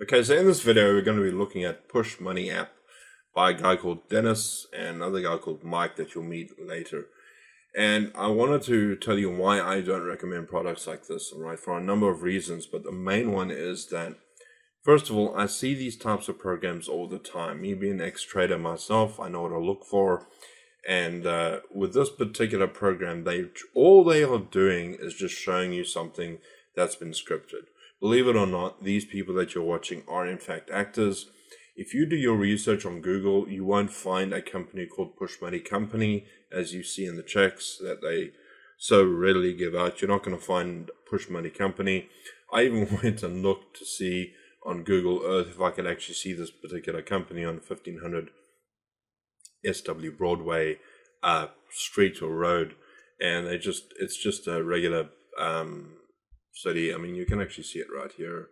Okay, so in this video, we're going to be looking at Push Money app by a guy called Dennis and another guy called Mike that you'll meet later. And I wanted to tell you why I don't recommend products like this, right, for a number of reasons. But the main one is that, first of all, I see these types of programs all the time. Me being an ex-trader myself, I know what to look for. And with this particular program, all they are doing is just showing you something that's been scripted. Believe it or not, these people that you're watching are in fact actors. If you do your research on Google, you won't find a company called Push Money Company, as you see in the checks that they so readily give out. You're not going to find Push Money Company. I even went and looked to see on Google Earth if I could actually see this particular company on 1500 SW Broadway street or road, and it's just a regular city. I mean, you can actually see it right here.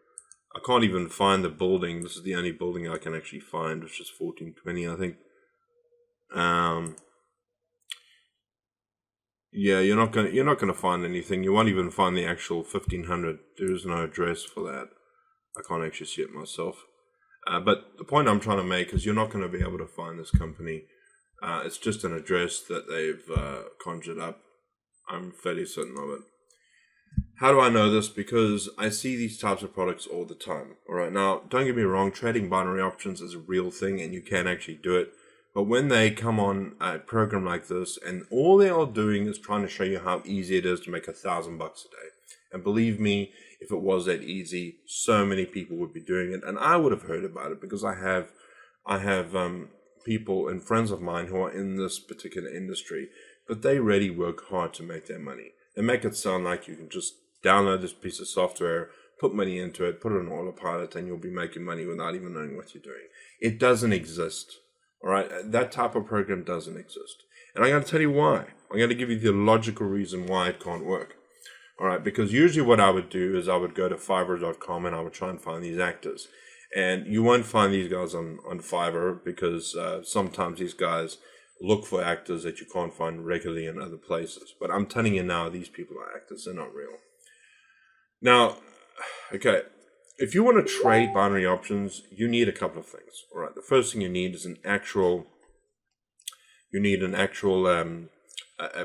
I can't even find the building. This is the only building I can actually find, which is 1420, I think. Yeah, you're not gonna find anything. You won't even find the actual 1500. There is no address for that. I can't actually see it myself. But the point I'm trying to make is you're not going to be able to find this company. It's just an address that they've conjured up. I'm fairly certain of it. How do I know this? Because I see these types of products all the time. All right, now, don't get me wrong, trading binary options is a real thing and you can actually do it. But when they come on a program like this and all they are doing is trying to show you how easy it is to make $1,000 a day. And believe me, if it was that easy, so many people would be doing it. And I would have heard about it because I have people and friends of mine who are in this particular industry, but they really work hard to make their money. They make it sound like you can just download this piece of software, put money into it, put it on autopilot, and you'll be making money without even knowing what you're doing. It doesn't exist. All right, that type of program doesn't exist. And I'm going to tell you why. I'm going to give you the logical reason why it can't work. All right, because usually what I would do is I would go to Fiverr.com and I would try and find these actors. And you won't find these guys on Fiverr because sometimes these guys look for actors that you can't find regularly in other places. But I'm telling you now, these people are actors. They're not real. Now, okay, if you want to trade binary options, you need a couple of things. All right, the first thing you need is a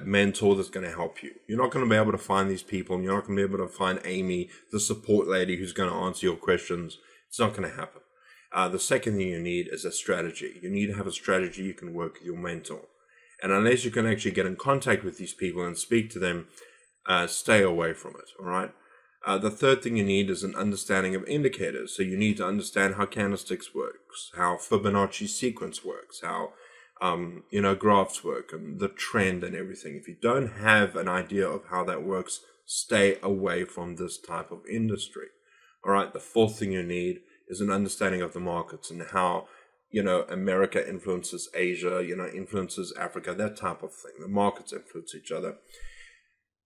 mentor that's going to help you. You're not going to be able to find these people, and you're not going to be able to find Amy, the support lady, who's going to answer your questions. It's not going to happen. The second thing you need is a strategy. You need to have a strategy you can work with your mentor. And unless you can actually get in contact with these people and speak to them, stay away from it, all right? The third thing you need is an understanding of indicators. So you need to understand how candlesticks works, how Fibonacci sequence works, how graphs work, and the trend and everything. If you don't have an idea of how that works, stay away from this type of industry. All right. The fourth thing you need is an understanding of the markets and how, America influences Asia, influences Africa, that type of thing. The markets influence each other.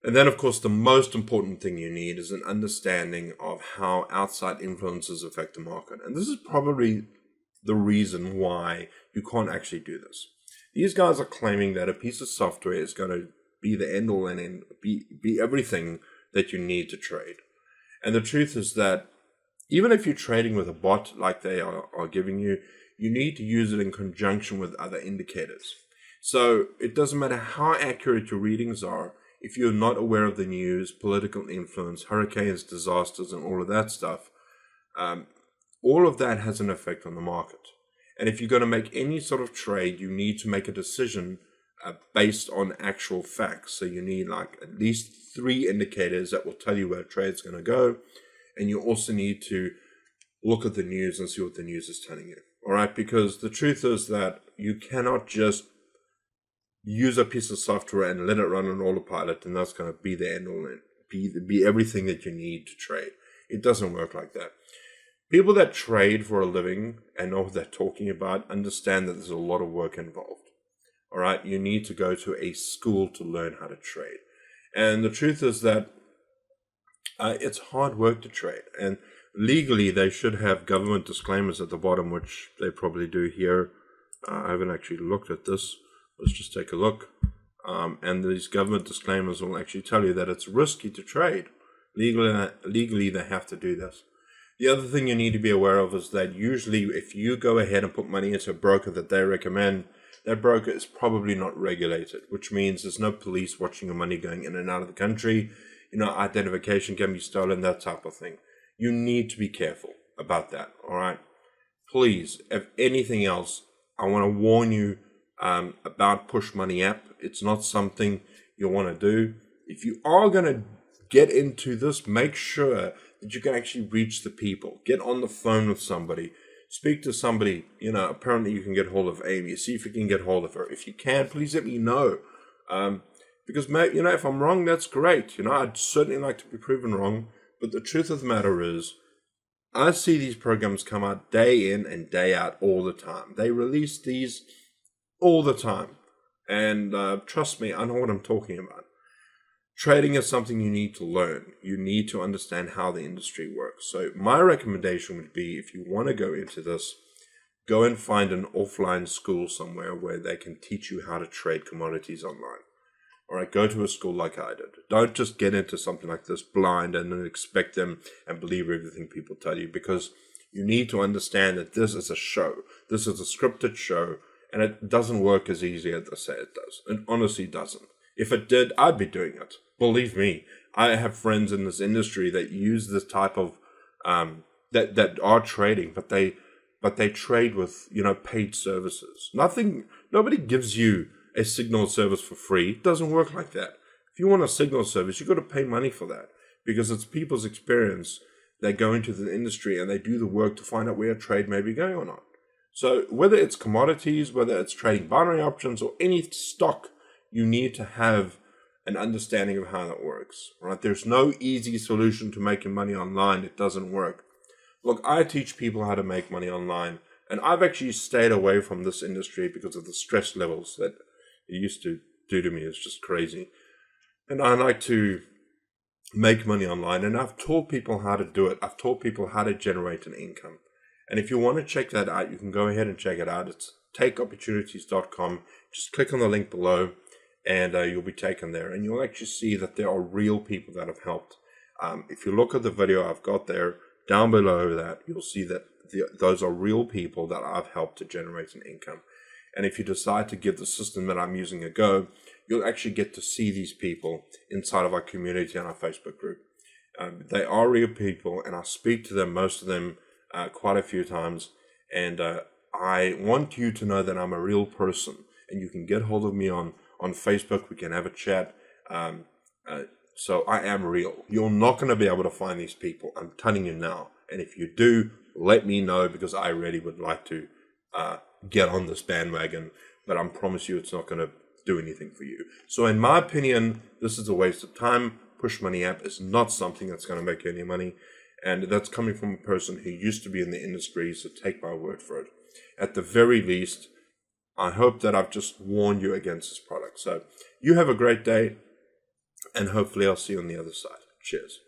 And then, of course, the most important thing you need is an understanding of how outside influences affect the market. And this is probably the reason why you can't actually do this. These guys are claiming that a piece of software is going to be the end all and end, be everything that you need to trade. And the truth is that even if you're trading with a bot like they are giving you, you need to use it in conjunction with other indicators. So it doesn't matter how accurate your readings are, if you're not aware of the news, political influence, hurricanes, disasters, and all of that stuff, all of that has an effect on the market. And if you're going to make any sort of trade, you need to make a decision based on actual facts. So you need like at least 3 indicators that will tell you where a trade's going to go. And you also need to look at the news and see what the news is telling you. All right, because the truth is that you cannot just use a piece of software and let it run on autopilot, and that's going to be the end all and be everything that you need to trade. It doesn't work like that. People that trade for a living and know what they're talking about understand that there's a lot of work involved. All right, you need to go to a school to learn how to trade. And the truth is that it's hard work to trade. And legally, they should have government disclaimers at the bottom, which they probably do here. I haven't actually looked at this. Let's just take a look. And these government disclaimers will actually tell you that it's risky to trade. Legally, they have to do this. The other thing you need to be aware of is that usually if you go ahead and put money into a broker that they recommend, that broker is probably not regulated, which means there's no police watching your money going in and out of the country. Identification can be stolen, that type of thing. You need to be careful about that, all right? Please, if anything else, I want to warn you about Push Money app. It's not something you want to do. If you are going to get into this, make sure that you can actually reach the people. Get on the phone with somebody. Speak to somebody. Apparently you can get hold of Amy. See if you can get hold of her. If you can, please let me know. Because, if I'm wrong, that's great. I'd certainly like to be proven wrong. But the truth of the matter is, I see these programs come out day in and day out all the time. They release these all the time. And trust me, I know what I'm talking about. Trading is something you need to learn. You need to understand how the industry works. So my recommendation would be, if you want to go into this, go and find an offline school somewhere where they can teach you how to trade commodities online. All right, go to a school like I did. Don't just get into something like this blind and then expect them and believe everything people tell you, because you need to understand that this is a show. This is a scripted show, and it doesn't work as easy as they say it does. It honestly doesn't. If it did, I'd be doing it. Believe me, I have friends in this industry that use this type of that are trading, but they trade with paid services. Nobody gives you a signal service for free. It doesn't work like that. If you want a signal service, you've got to pay money for that, because it's people's experience. They go into the industry and they do the work to find out where a trade may be going or not. So whether it's commodities, whether it's trading binary options or any stock, you need to have an understanding of how that works, right? There's no easy solution to making money online. It doesn't work. Look, I teach people how to make money online, and I've actually stayed away from this industry because of the stress levels that it used to do to me. It's just crazy. And I like to make money online, and I've taught people how to do it. I've taught people how to generate an income. And if you want to check that out, you can go ahead and check it out. It's takeopportunities.com. Just click on the link below, and you'll be taken there. And you'll actually see that there are real people that have helped. If you look at the video I've got there, down below that, you'll see that those are real people that I've helped to generate an income. And if you decide to give the system that I'm using a go, you'll actually get to see these people inside of our community on our Facebook group. They are real people, and I speak to them, most of them, quite a few times. And I want you to know that I'm a real person, and you can get hold of me on Facebook. We can have a chat. So I am real. You're not going to be able to find these people. I'm telling you now. And if you do, let me know, because I really would like to get on this bandwagon. But I promise you it's not going to do anything for you. So in my opinion, this is a waste of time. Push Money app is not something that's going to make you any money. And that's coming from a person who used to be in the industry, so take my word for it. At the very least, I hope that I've just warned you against this product. So you have a great day, and hopefully I'll see you on the other side. Cheers.